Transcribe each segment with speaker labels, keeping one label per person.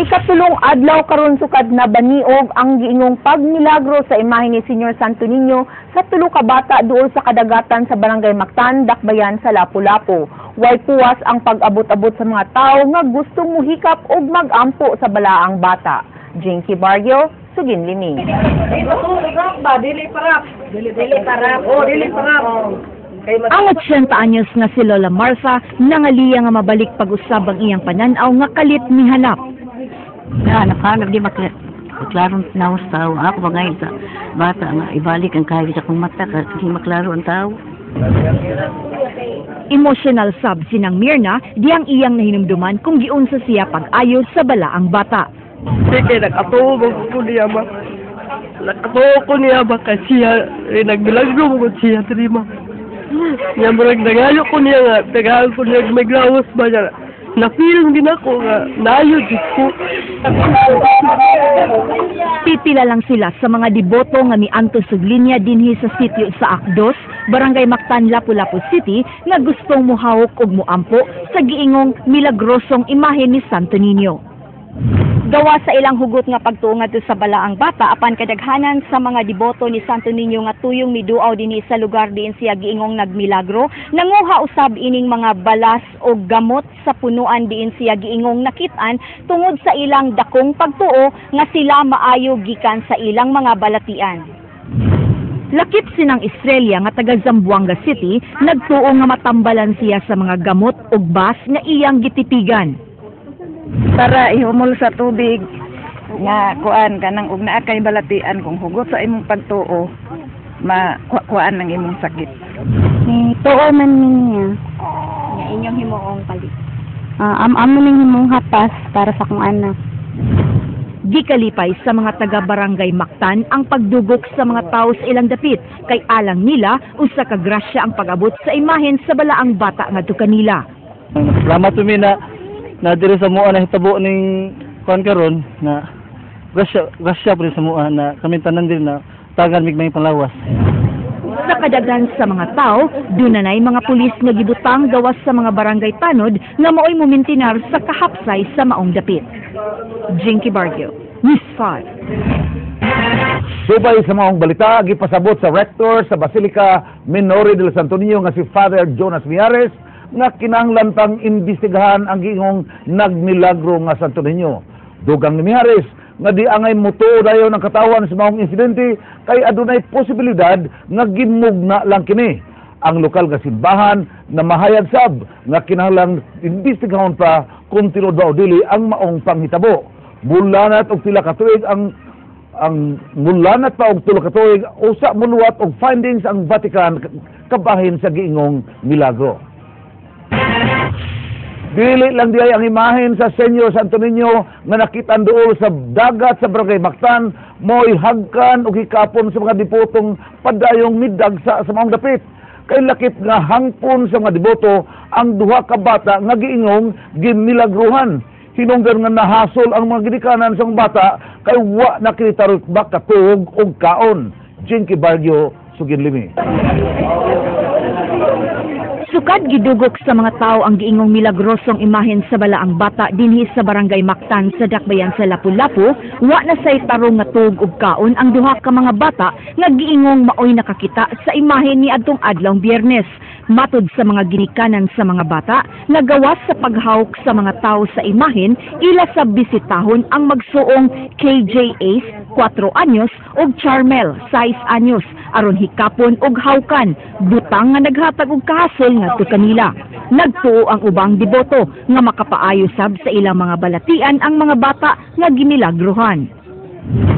Speaker 1: Ikatulong adlaw karon sukad na baniog ang giingong pagmilagro sa imahe ni Senyor Santo Niño sa tulo ka bata duol sa kadagatan sa Barangay Mactan, Dakbayan sa Lapu-Lapu. Way puwas ang pag-abot-abot sa mga tao nga gustong muhikap og mag-ampo sa balaang bata. Jinky Barrio, Sugin Liming. Ang 80 anyos nga si Lola Martha nangaliya nga mabalik pag-usab ang iyang pananaw nga kalit ni hanap.
Speaker 2: Nakanap di maklaro na sa tao. Ako ba sa bata nga ibalik ang kahit sa kong mata kasi maklaro ang tao.
Speaker 1: Emotional sab sinang Mirna diyang iyang nahinumduman kung giunsa siya pag-ayo sa balaang bata.
Speaker 3: Sige, nakatuwa ko niya ba? Nakatuwa ko niya ba kasi nagbilagro mo siya, terima. Nga marag nagayo ko niya nga, tagahan ko niya may grawas ba niya. Na-feeling din ako nga, naayod ko.
Speaker 1: Pipila lang sila sa mga deboto nga miantos og linya dinhi sa sitio sa Akdos, Barangay Mactan, Lapu-Lapu City nga gustong muhawok og muampo sa giingong milagrosong imahe ni Santo Niño. Gawa sa ilang hugot nga pagtuo ngadto sa balaang bata apan kadaghanan sa mga deboto ni Santo Niño nga tuyong miduaw dinhi sa lugar diin siya giingong nagmilagro, nanguha usab ining mga balas o gamot sa punuan diin siya giingong nakit-an tungod sa ilang dakong pagtuo nga sila maayo gikan sa ilang mga balatian. Lakip sinang Estrella nga taga Zamboanga City, nagtuo nga matambalan siya sa mga gamot ug bas nga iyang gititigan.
Speaker 4: Para ihumol sa tubig nga kuan kanang ug naa kay balatian kung hugot sa imong pagtuo kuan ang imong sakit.
Speaker 5: Tuo man niya.
Speaker 1: Nga inyong himuong palit.
Speaker 5: Amo ning himong hapas para sa kong anak.
Speaker 1: Gikalipay sa mga taga-barangay Mactan ang pagdugok sa mga tao sa ilang dapit kay alang nila usa ka grasya ang pag-abot sa imahen sa balaang bata ngadto kanila.
Speaker 3: Salamat to na diri sa mua na hitabo ning kuan karon na grasya pa rin sa mua na kami tanan din na tagan mig may panglawas.
Speaker 1: Sa kadaghan sa mga tao, dunay mga pulis nga gibutang gawas sa mga barangay tanod nga maoy mumintinar sa kahapsay sa maong dapit. Jinky Barrio, News 5.
Speaker 6: Subay sa maong balita, gipasabot sa rector sa Basilica Minore del Santo Niño nga si Father Jonas Miares nga kinahanglan pang imbestigahan ang giingong nagmilagro nga Santo Niño. Dugang ni Miares nga di angay mutuo dayon ang katawan sa maong insidente kay adunay posibilidad nga gimugna lang kini. Ang lokal nga simbahan na mahayag sab nga kinahanglan imbestigahon pa kung tinuod ba o dili ang maong panghitabo. Mulanat og pila ka tuig ang mulanat pa og tulo ka tuig usa muluwat og findings ang Vatican kabahin sa giingong milagro. Dili lang diay ang imahen sa Senyor Santo Niño nga nakitaan dool sa dagat sa Barangay Mactan mo'y hagkan o hikapon sa mga dipotong padayong midag sa maong dapit. Kay lakip nga hangpon sa mga diboto ang duha ka bata nga giingong gimilagruhan. Hinunggan nga nahasol ang mga ginikanan sa mga bata kay wa nakinitarot ba katug og kaon. Jinky Barrio, Sugin Limi.
Speaker 1: Sukad gidugok sa mga tao ang giingong milagrosong imahen sa balaang bata dinhi sa Barangay Mactan sa Dakbayan sa Lapu-Lapu, wa na say tarong nga tuog ug kaon ang duha ka mga bata nga giingong maoy nakakita sa imahen ni adtong adlawng Biyernes. Matod sa mga ginikanan sa mga bata, nagawas sa paghawk sa mga tao sa imahen, ila sa bisitahon ang magsuong KJ Ace, 4 anyos, ug Charmel, 6 anyos, aron hikapon ug hawkan, butang nga naghatag og kahasol ngadto kanila. Nagtuo ang ubang deboto nga makapaayo sab sa ilang mga balatian ang mga bata nga gimilagrohan.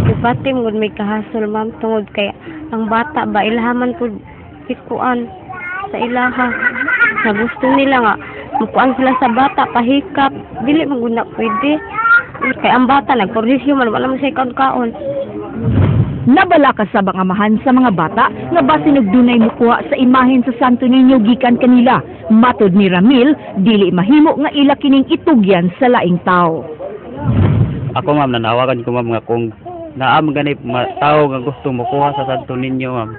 Speaker 5: Ibatim gud may kahasol ma'am tungod kay ang bata ba ilhaman pud ikuan sa ilaha. Sa gusto nila nga mukuan sila sa bata pahikap, dili man gud na pwede. Kay ang bata nagpordisyo man wala man say kaon-kaon.
Speaker 1: Nabala ka sa amahan sa mga bata nga basin og dunay mukuha sa imahen sa Santo Niño gikan kanila. Matod ni Ramil, dili mahimo nga ila kining itugyan sa laing tao.
Speaker 7: Ako ma'am, nanawagan ko ma'am nga kung naam ganit tao nga gusto mukuha sa Santo Niño ma'am.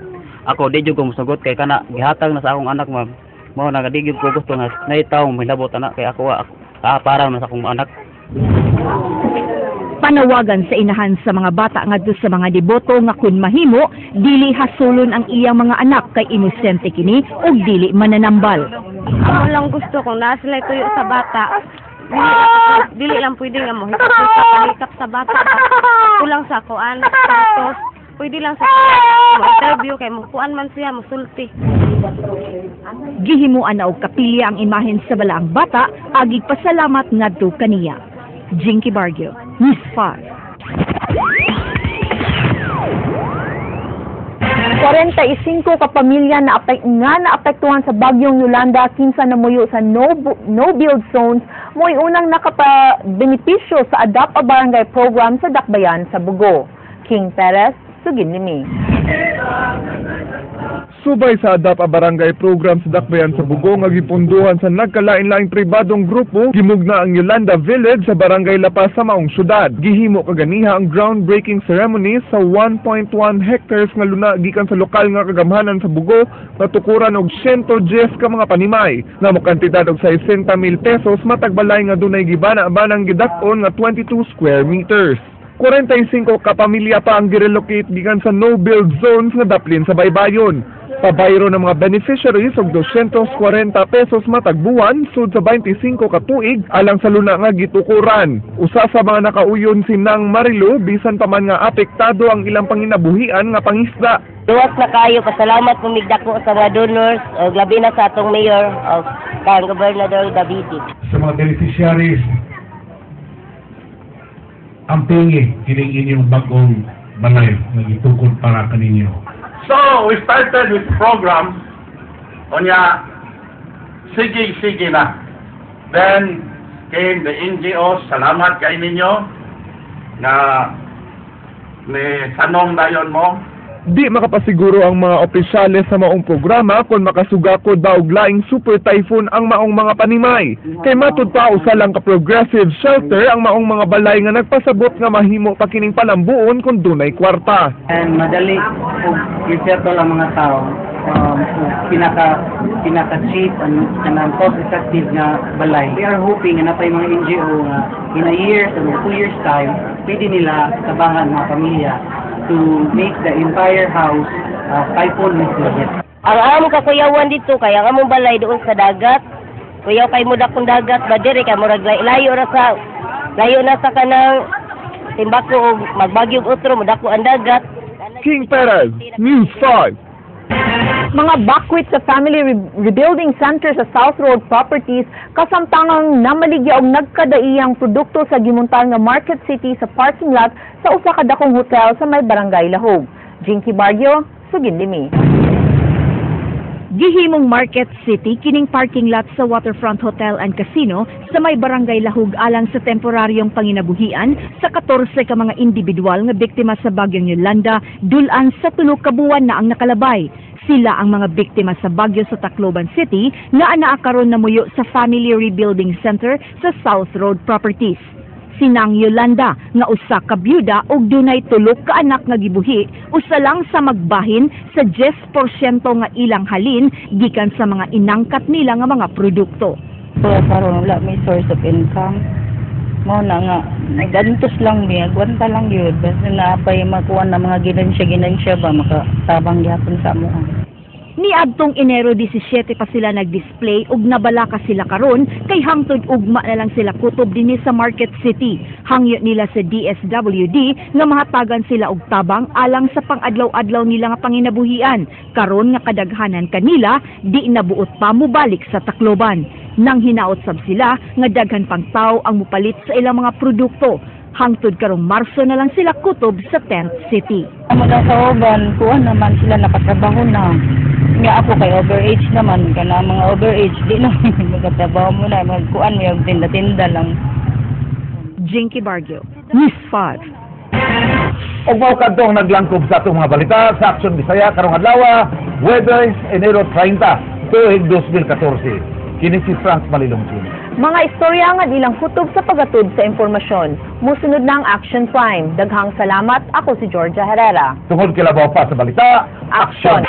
Speaker 7: Ako di jud ko mosugot kay kana gihatag na sa akong anak ma'am. Mao na gadigid ko gusto nga nay tawo mahilabot anak kay ako para na sa akong anak.
Speaker 1: Panawagan sa inahan sa mga bata ngadto sa mga deboto nga kun mahimo dili hasulon ang iyang mga anak kay inosente kini ug dili mananambal.
Speaker 5: Amo lang gusto kung naa sila tuyo sa bata. Dili lang pwede nga mo hikap sa bata. Kulang sa kuan. Tapos pwede lang sa interview kay mo kuan man siya mosulti.
Speaker 1: Gihimuan na og kapilya ang imahen sa balaang bata agig pasalamat ngadto kaniya. Jinky Bargio, News 5.
Speaker 8: 45 ka pamilya na naapektuhan sa bagyong Yolanda kinsa namuyo sa no-build zones mo'y unang nakapabenepisyo sa Adapt a Barangay program sa Dakbayan sa Bugo. King Perez, Sugin Nimi.
Speaker 9: Subay sa Adapt a Barangay program sa Dakbayan sa Bugo nga gipunduhan sa nagkalain-laing pribadong grupo, gimugna ang Yolanda Village sa Barangay Lapas sa maong syudad. Gihimo kaganiha ang groundbreaking ceremony sa 1.1 hectares nga luna gikan sa lokal nga kagamhanan sa Bugo nga tukuran og 110 ka mga panimay nga mo kantidad og 60,000 pesos matag balay nga dunay gibana-banang gidak-on nga 22 square meters. 45 ka pamilya pa ang girelocate gikan sa no-build zones nga daplin sa baybayon. Pabayro ng mga beneficiaries og 240 pesos matag buwan sud sa 25 ka tuig alang sa luna nga gitukuran. Usa sa mga nakauyon si Nang Marilu bisan pa man nga apektado ang ilang panginabuhian nga pangisda.
Speaker 10: Duwas na kayo, pasalamat pumigdako sa mga donors o labi na sa atong mayor o kang Gobernador Davide.
Speaker 11: Sa mga beneficiaries, ang pingi kining inyong bagong balay nga gitukod para kaninyo.
Speaker 12: So, we started with program onya sige na. Then came the NGOs, salamat kay ninyo na may tanong dayon mo.
Speaker 9: Di makapasiguro ang mga opisyales sa maong programa kung makasugakod ba og laing super typhoon ang maong mga panimay. Kay matud pa usa lang ka progressive shelter ang maong mga balay nga nagpasabot nga mahimo pa kining palambuon kung dunay kwarta.
Speaker 13: And madali og iserto lang mga tao pinaka cheap and cost effective nga balay. We are hoping na napay mga NGO nga in a year or 2 years time pwede nila tabangan mga pamilya to make the entire house typhoon resistant.
Speaker 10: Ang among kakuyawan dito kay ang among balay doon sa dagat. Kuyaw kay mo dakong dagat ba diri kay murag layo na sa kanang timbako og magbagyo og utro mo dako ang dagat.
Speaker 9: King Perez, News 5.
Speaker 8: Mga bakwit sa Family Rebuilding Center sa South Road Properties kasamtangang namaligya og nagkadaiyang produkto sa gimuntal nga Market City sa parking lot sa usa ka dakong hotel sa may Barangay Lahog. Jinky Bargio, Sugin Limi.
Speaker 1: Gihimong Market City kining parking lot sa Waterfront Hotel and Casino sa may Barangay Lahog alang sa temporaryong panginabuhian sa 14 ka mga individual nga biktima sa bagyong Yolanda dulan sa 3 ka buwan na ang nakalabay. Sila ang mga biktima sa bagyo sa Tacloban City nga anaa karon namuyo sa Family Rebuilding Center sa South Road Properties. Sinang Yolanda nga usa ka byuda ug dunay 3 ka anak nga gibuhi, usa lang sa magbahin sa 10% nga ilang halin gikan sa mga inangkat nila nga mga produkto.
Speaker 2: Karon wala may source of income. Mo na nga nagdantos lang mi, agwanta lang yun. Basta naapay makuha na mga ginansya ba makatabang gyapon sa amo.
Speaker 1: Niadtong Enero 17 pa sila nag-display ug nabalaka sila karon kay hangtod ugma na lang sila kutob dinhi sa Market City. Hangyo nila sa DSWD nga mahatagan sila og tabang alang sa pang-adlaw-adlaw nila nga panginabuhian. Karon nga kadaghanan kanila di nabuot pa mobalik sa Tacloban. Nang hinaot sab sila nga daghan pang tawo ang mupalit sa ilang mga produkto. Hangtod karong Marso na lang sila kutob sa Tent City.
Speaker 2: Mula sa uban, kuan naman sila nakatrabaho na. Nga ako kay overage naman, kana mga overage, di na magkatrabaho mo na, magkuan mo yung tinda-tinda lang.
Speaker 1: Jinky Bargio, News 5.
Speaker 6: Og mao kadtong naglangkob sa atong mga balita sa Action Bisaya karong adlaw, Webes, Enero 30, tuig 2014. Kini si Franz Malilongkin.
Speaker 8: Mga istorya nga ilang kutob sa pagatod sa impormasyon. Musunod na ang Action Prime. Daghang salamat. Ako si Georgia Herrera.
Speaker 6: Tungod kilabaw pa sa balita,
Speaker 8: Action!